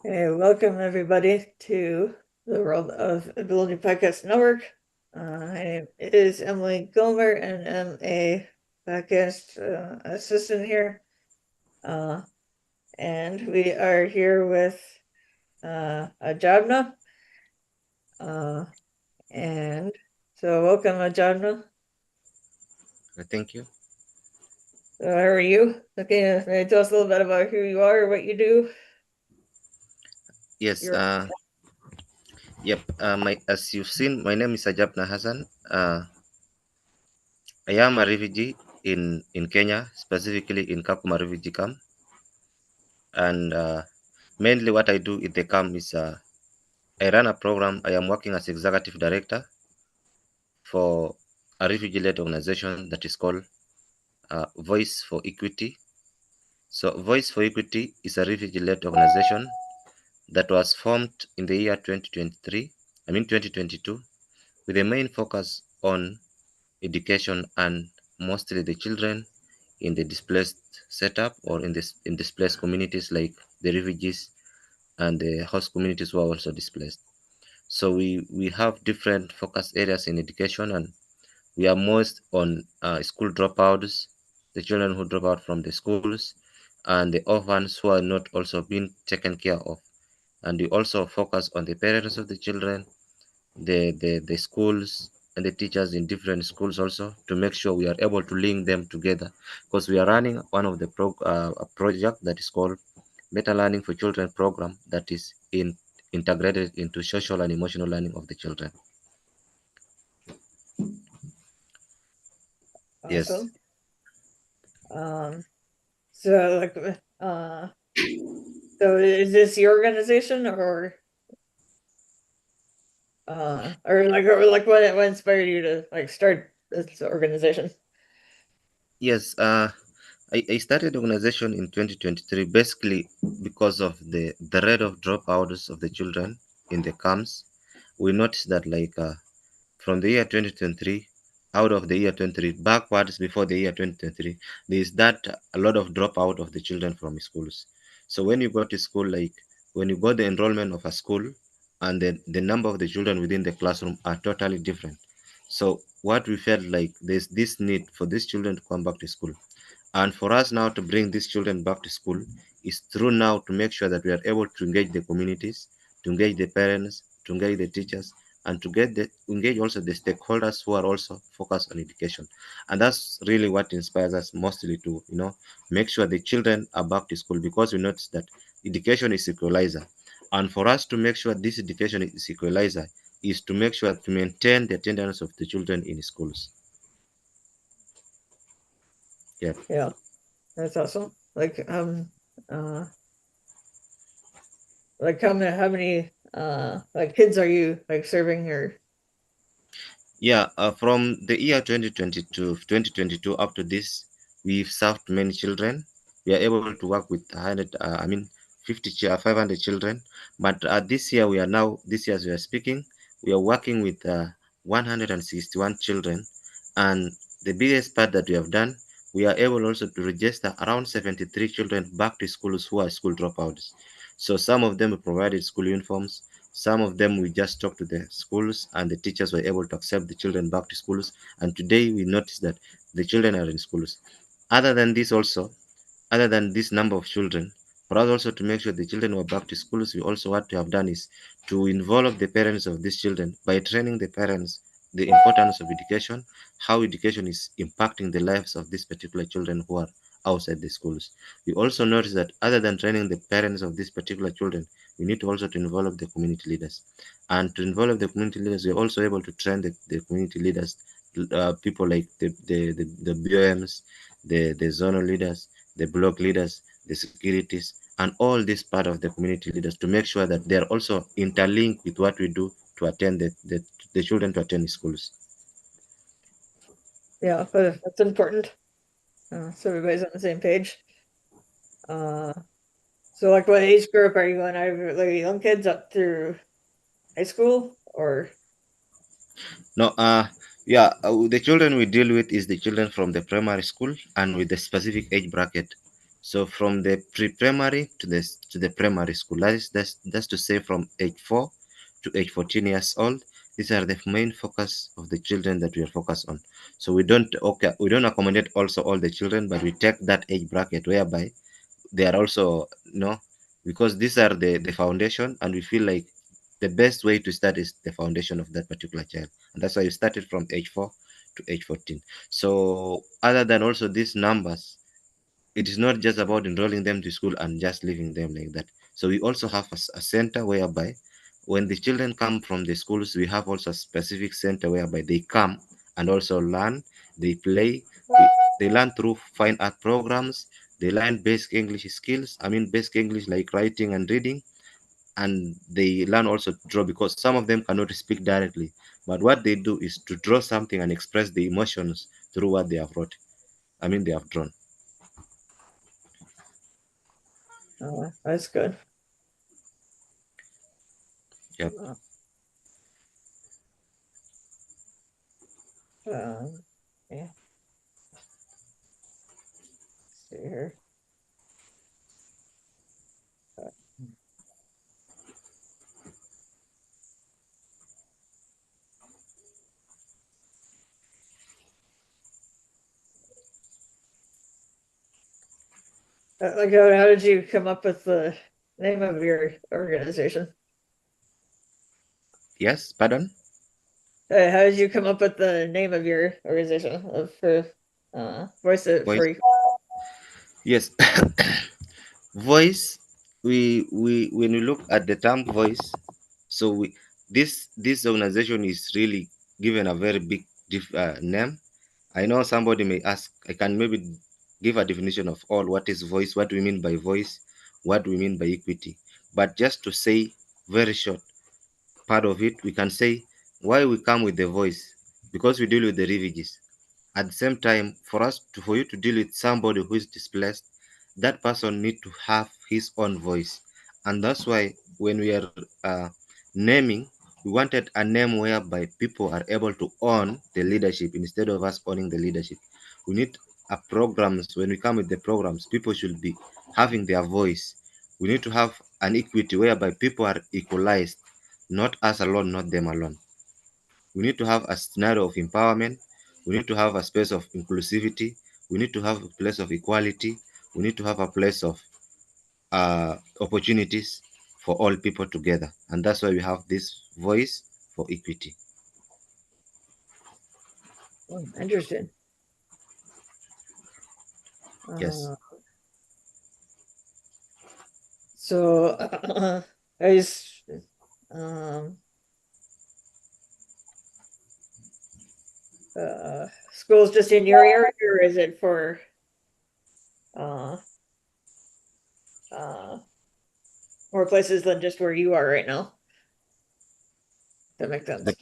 Okay, welcome everybody to the World of Ability Podcast Network. My name is Emily Gollmer and I'm a podcast assistant here. And we are here with Ajabna. And so welcome Ajabna. Thank you. So how are you? Okay, maybe tell us a little bit about who you are, what you do. Yes. Your Yep. As you've seen, my name is Ajabna Hassan. I am a refugee in Kenya, specifically in Kakuma Refugee Camp, and mainly what I do in the camp is I run a program. I am working as executive director for a refugee-led organization that is called Voice for Equity. So, Voice for Equity is a refugee-led organization that was formed in the year 2023. 2022, with a main focus on education and mostly the children in the displaced setup or in displaced communities like the refugees and the host communities who are also displaced. So we have different focus areas in education, and we are most on school dropouts, the children who drop out from the schools, and the orphans who are not also being taken care of. And we also focus on the parents of the children, the schools and the teachers in different schools also, to make sure we are able to link them together, because we are running one of the a project that is called Better Learning for Children program that is integrated into social and emotional learning of the children. Yes. awesome. Um so like so is this your organization or like what inspired you to like start this organization? Yes. I started the organization in 2023 basically because of the rate of dropouts of the children in the camps. We noticed that from the year 2023, out of the year 23 backwards before the year 2023, there is that a lot of dropout of the children from schools. So when you go to school, like when you got the enrollment of a school, and the number of the children within the classroom are totally different. So what we felt like, there's this need for these children to come back to school, and for us now to bring these children back to school is through now to make sure that we are able to engage the communities, to engage the parents, to engage the teachers, and to engage also the stakeholders who are also focused on education. And that's really what inspires us mostly to, make sure the children are back to school, because we notice that education is equalizer. And for us to make sure this education is equalizer is to make sure to maintain the attendance of the children in schools. Yeah. Yeah, that's awesome. Uh like how many like kids are you like serving or Yeah, from the year 2022 up to this, we've served many children. We are able to work with 100, 500 children. But this year as we are speaking, we are working with 161 children. And the biggest part that we have done, we are able also to register around 73 children back to schools who are school dropouts. So some of them we provided school uniforms, some of them we just talked to the schools, and the teachers were able to accept the children back to schools. And today we notice that the children are in schools. Other than this, also, other than this number of children, for us also to make sure the children were back to schools, we also what we have done is to involve the parents of these children by training the parents the importance of education, how education is impacting the lives of these particular children who are outside the schools. We also notice that other than training the parents of these particular children, we need to also to involve the community leaders. And to involve the community leaders, we're also able to train the community leaders, people like the BOMs, the zonal leaders, the block leaders, the securities, and all this part of the community leaders, to make sure that they're also interlinked with what we do to attend the children to attend schools. yeah, but that's important. So everybody's on the same page. Uh so like what age group are you in? Are you like young kids up through high school or No, the children we deal with is the children from the primary school and with the specific age bracket. So from the pre-primary to the primary school, that's to say from age 4 to age 14 years old. These are the main focus of the children that we are focused on. So we don't accommodate also all the children, but we take that age bracket whereby they are also, because these are the foundation, and we feel like the best way to start is the foundation of that particular child, and that's why you started from age 4 to age 14. So other than also these numbers, it is not just about enrolling them to school and just leaving them like that. So we also have a center whereby when the children come from the schools, we have also a specific center whereby they come and also learn, they play, they learn through fine art programs, they learn basic English skills, I mean basic English like writing and reading, and they learn also to draw because some of them cannot speak directly. But what they do is to draw something and express the emotions through what they have wrote. I mean they have drawn. That's good. Yep. Uh, um, yeah, see here. Uh, like, how did you come up with the name of your organization? Yes, pardon? How did you come up with the name of your organization for voice it Voice. free? Yes. Voice, we when we look at the term voice, so this organization is really given a very big name. I know somebody may ask, I can maybe give a definition of all what is voice, what we mean by voice, what we mean by equity. But just to say very short part of it, we can say why we come with the voice, because we deal with the refugees. At the same time, for you to deal with somebody who is displaced, that person need to have his own voice, and that's why when we are naming, we wanted a name whereby people are able to own the leadership instead of us owning the leadership. We need a programs. When we come with the programs, people should be having their voice. We need to have an equity whereby people are equalized, not us alone, not them alone. We need to have a scenario of empowerment. We need to have a space of inclusivity. We need to have a place of equality. We need to have a place of opportunities for all people together. And that's why we have this voice for equity. Oh, interesting. Yes. Uh, so is um schools just in your area, or is it for uh uh more places than just where you are right now? That makes The, sense.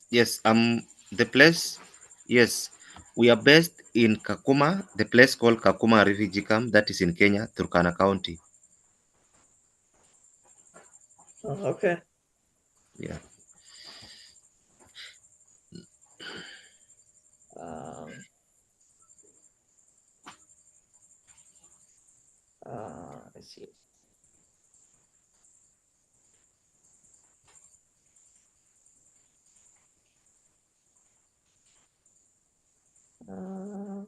yes. The place. Yes. We are based in Kakuma, the place called Kakuma Refugee Camp, that is in Kenya, Turkana County. Oh, okay. Yeah. Um, let's see. Uh,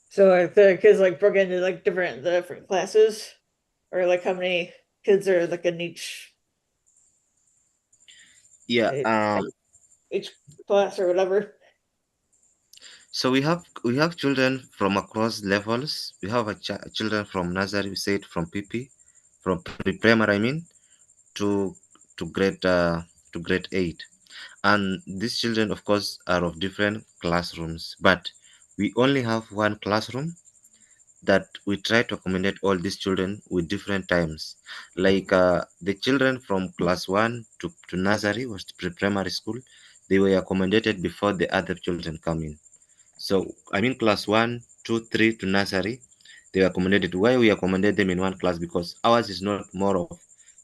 so if the kids like broke into like different classes, or like how many kids are like in Yeah. eh, each class or whatever? So we have children from across levels. We have children from nursery, we said from PP, from pre-primary, I mean, to to grade uh, to grade 8. And these children, of course, are of different classrooms, but we only have one classroom that we try to accommodate all these children with different times. Like the children from class 1 to nursery, was pre-primary school, they were accommodated before the other children come in. So I mean class 1, 2, 3 to nursery, they were accommodated. Why we accommodate them in one class? Because ours is not more of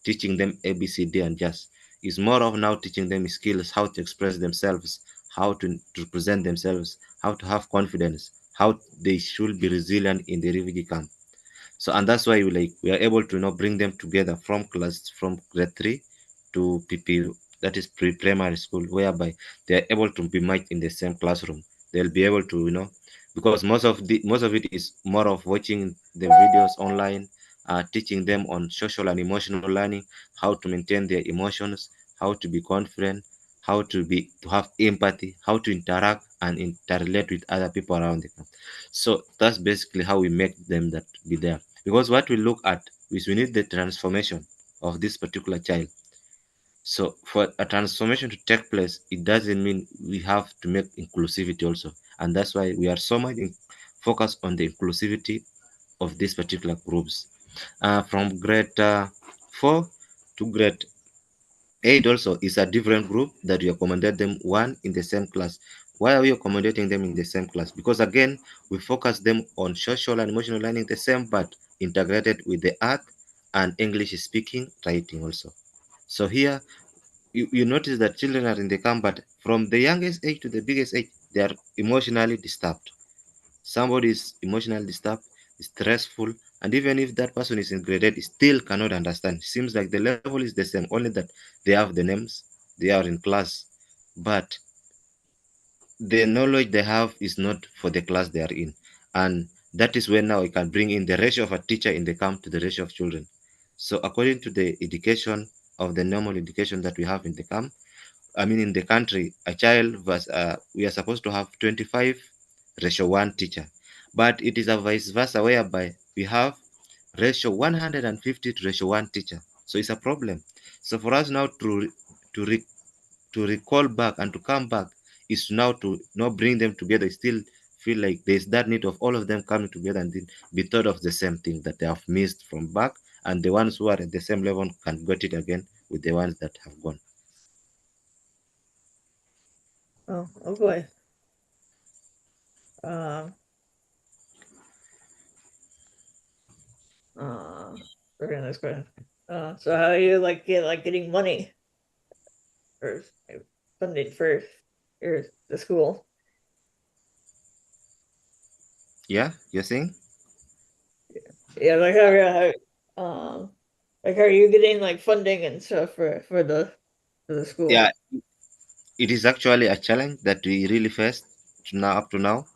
teaching them ABCD and just, it's more of now teaching them skills, how to express themselves, how to present themselves, how to have confidence, how they should be resilient in the refugee camp. So and that's why we are able to bring them together from grade 3 to PP, that is pre-primary school, whereby they are able to be matched in the same classroom. They'll be able to because most of it is more of watching the videos online, teaching them on social and emotional learning, how to maintain their emotions, how to be confident, to have empathy, how to interact and interrelate with other people around them. So that's basically how we make them that be there. Because what we look at is we need the transformation of this particular child. So for a transformation to take place, it doesn't mean we have to make inclusivity also. And that's why we are so much focused on the inclusivity of these particular groups. From grade 4 to grade 8 also is a different group that we accommodate them one in the same class. Why are we accommodating them in the same class? Because again, we focus them on social and emotional learning the same, but integrated with the art and English speaking writing also. So here you notice that children are in the camp, but from the youngest age to the biggest age, they are emotionally disturbed. Somebody is emotionally disturbed, stressful, and even if that person is in grade 8, still cannot understand. Seems like the level is the same, only that they have the names, they are in class, but the knowledge they have is not for the class they are in. And that is when now I can bring in the ratio of a teacher in the camp to the ratio of children. So according to the education of the normal education that we have in the camp, I mean, in the country, a child was, we are supposed to have 25 ratio 1 teacher, but it is a vice versa whereby we have ratio 150 to ratio 1 teacher. So it's a problem. So for us now to, re, to recall back and to come back is now to not bring them together, still feel like there's that need of all of them coming together and then be thought of the same thing that they have missed from back, and the ones who are at the same level can get it again with the ones that have gone. Oh, oh boy. Um, uh, very next question. So how you getting money or funding for the school? Yeah, you're saying? Yeah, how are you getting like funding and stuff for the Yeah, school? it is actually a challenge that we really faced to now up to now.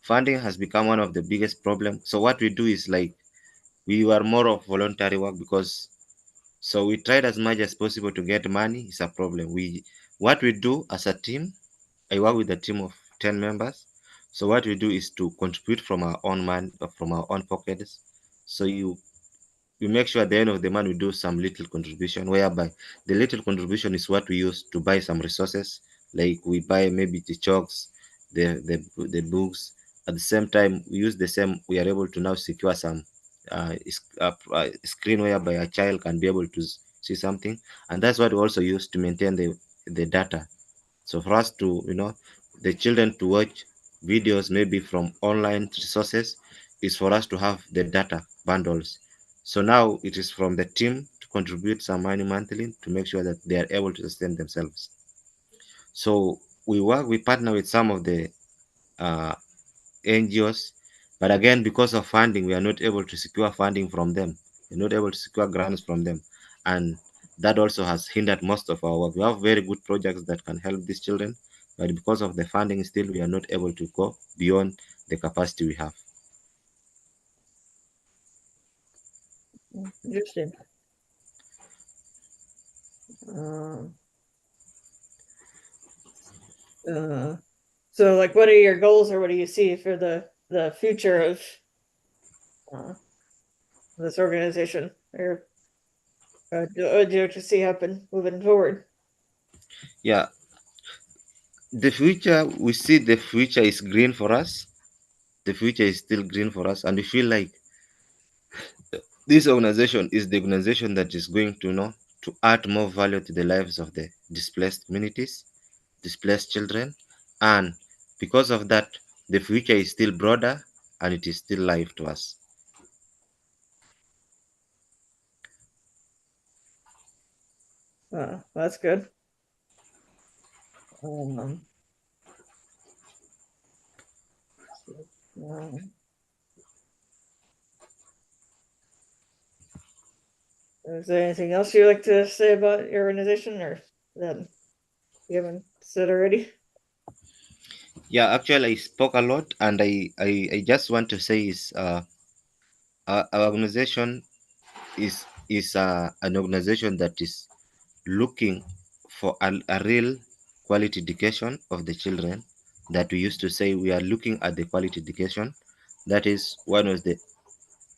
Funding has become one of the biggest problems. So what we do is we were more of voluntary work, because so we tried as much as possible to get money. It's a problem. We What we do as a team, I work with a team of 10 members. So what we do is to contribute from our own money, from our own pockets. So we make sure at the end of the month we do some little contribution, whereby the little contribution is what we use to buy some resources, like we buy maybe the chalks, the books. At the same time we use the same, we are able to now secure some screen whereby a child can be able to see something, and that's what we also use to maintain the data. So for us to, the children to watch videos maybe from online resources, is for us to have the data bundles. So now it is from the team to contribute some money monthly to make sure that they are able to sustain themselves. So we partner with some of the uh, NGOs, but again, because of funding, we are not able to secure funding from them. We're not able to secure grants from them, and that also has hindered most of our work. We have very good projects that can help these children, but because of the funding, still we are not able to go beyond the capacity we have. Interesting. Um, uh, so like, what are your goals, or what do you see for the future of uh, this organization, or what do you to see happen moving forward? Yeah, the future, we see the future is green for us. The future is still green for us, and we feel like this organization is the organization that is going to to add more value to the lives of the displaced communities, displaced children, and because of that, the future is still broader and it is still live to us. That's good. Um, um, is there anything else you'd like to say about your organization, or that you haven't said already? Yeah, actually, I spoke a lot, and I just want to say is our organization is an organization that is looking for a real quality education of the children. That we used to say we are looking at the quality education. That is one of the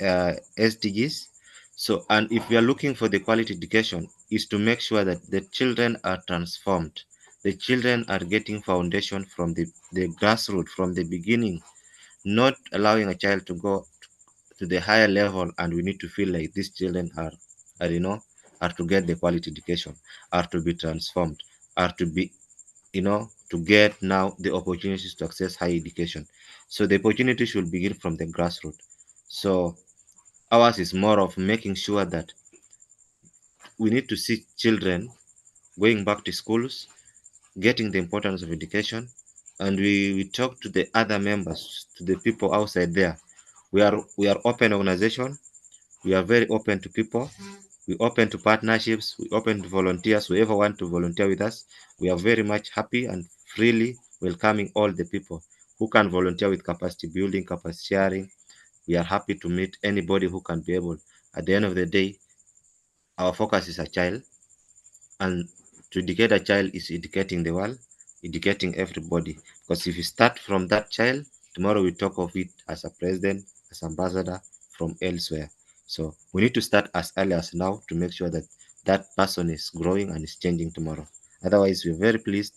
SDGs. So, and if we are looking for the quality education, is to make sure that the children are transformed. The children are getting foundation from the grassroots, from the beginning, not allowing a child to go to the higher level, and we need to feel like these children are are to get the quality education, are to be transformed, are to be to get now the opportunities to access higher education. So the opportunity should begin from the grassroots. So ours is more of making sure that we need to see children going back to schools, getting the importance of education, and we talk to the other members, to the people outside there. We are open organization. We are very open to people. We open to partnerships. We open to volunteers. Whoever want to volunteer with us, we are very much happy and freely welcoming all the people who can volunteer with capacity building, capacity sharing. We are happy to meet anybody who can be able. At the end of the day, our focus is a child, and to educate a child is educating the world, educating everybody. Because if you start from that child, tomorrow we talk of it as a president, as ambassador from elsewhere. So we need to start as early as now to make sure that that person is growing and is changing tomorrow. Otherwise, we're very pleased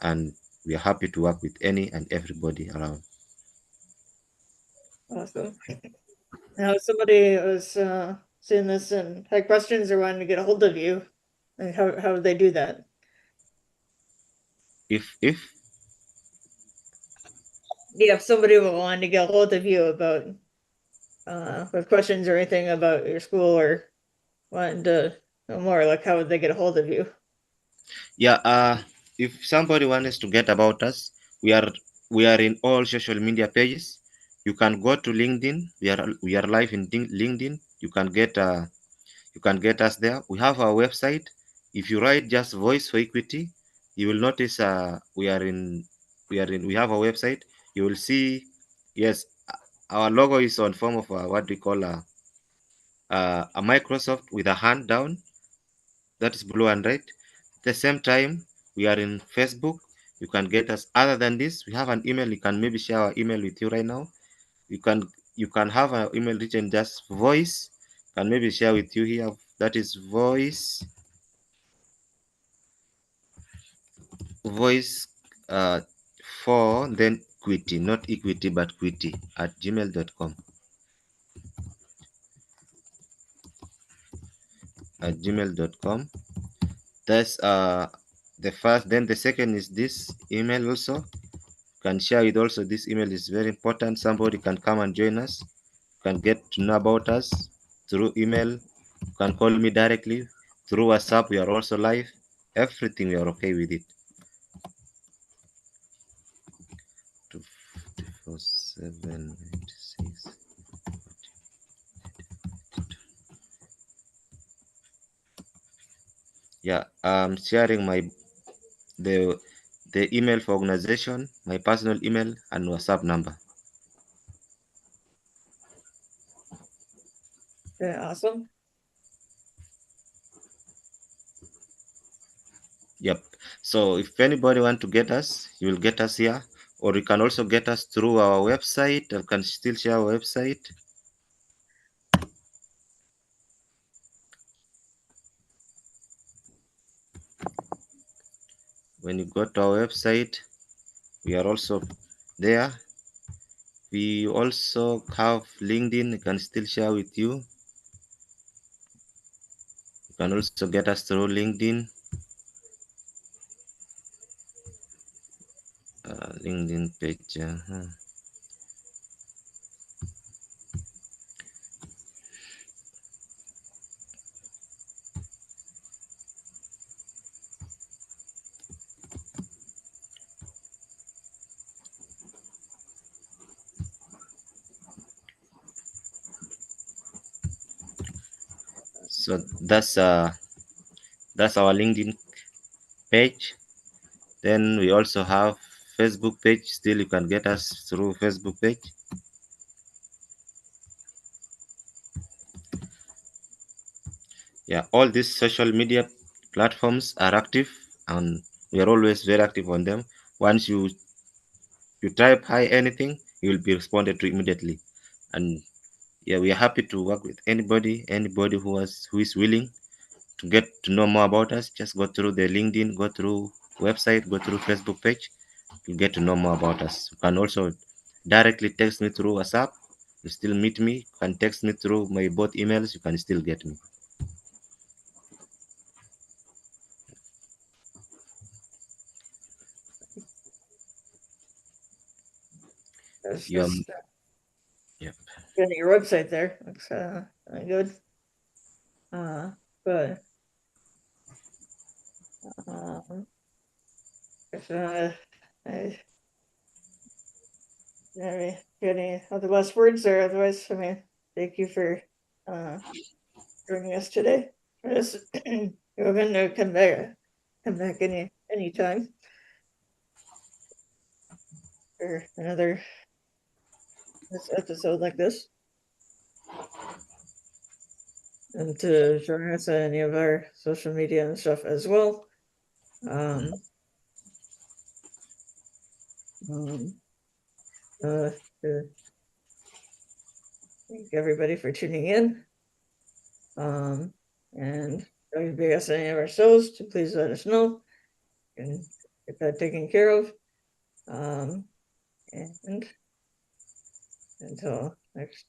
and we are happy to work with any and everybody around. Awesome. Now, if somebody was seeing this and had questions or wanted to get a hold of you, like how would they do that? If Yeah, if somebody wanted to get a hold of you about with questions or anything about your school or wanted to know more, like how would they get a hold of you? Yeah, if somebody wants to get about us, we are we are in all social media pages. You can go to LinkedIn. We are live in LinkedIn. You can get us there. We have our website. If you write just Voice for Equity, you will notice we have a website. You will see, yes, our logo is on form of what we call a Microsoft with a hand down, that is blue and red. At the same time, we are in Facebook. You can get us. Other than this, we have an email. You can maybe share our email with you right now. You can have an email written just voice. Can maybe share with you here. That is voice uh, for then quitty, not equity but quitty at gmail.com. At gmail.com. That's the first. Then the second is this email also. Can share it also. This email is very important. Somebody can come and join us, can get to know about us through email. You can call me directly through WhatsApp. We are also live. Everything we are okay with it. 24796. Yeah, I'm sharing the the email for organization, my personal email and WhatsApp number. Yeah, awesome. Yep. So if anybody want to get us, you will get us here, or you can also get us through our website. I can still share our website. When you go to our website, we are also there. We also have LinkedIn. I can still share with you. You can also get us through LinkedIn. LinkedIn page. So that's our LinkedIn page. Then we also have Facebook page. Still, you can get us through Facebook page. Yeah, all these social media platforms are active, and we are always very active on them. Once you type hi anything, you will be responded to immediately. And yeah, we are happy to work with anybody who is willing to get to know more about us. Just go through the LinkedIn, go through website, go through Facebook page. You get to know more about us. You can also directly text me through WhatsApp. You still meet me. You can text me through my both emails. You can still get me. That's You just yeah. getting your website there. Looks good. Uh, but um, if I got any other last words or otherwise, I mean, thank you for uh joining us today. Yes, you're going to come back anytime for another this episode like this, and to join us on any of our social media and stuff as well. Um, um, uh, to thank everybody for tuning in. Um, and if you guys any of our shows, to please let us know and get that taken care of. Um, and until next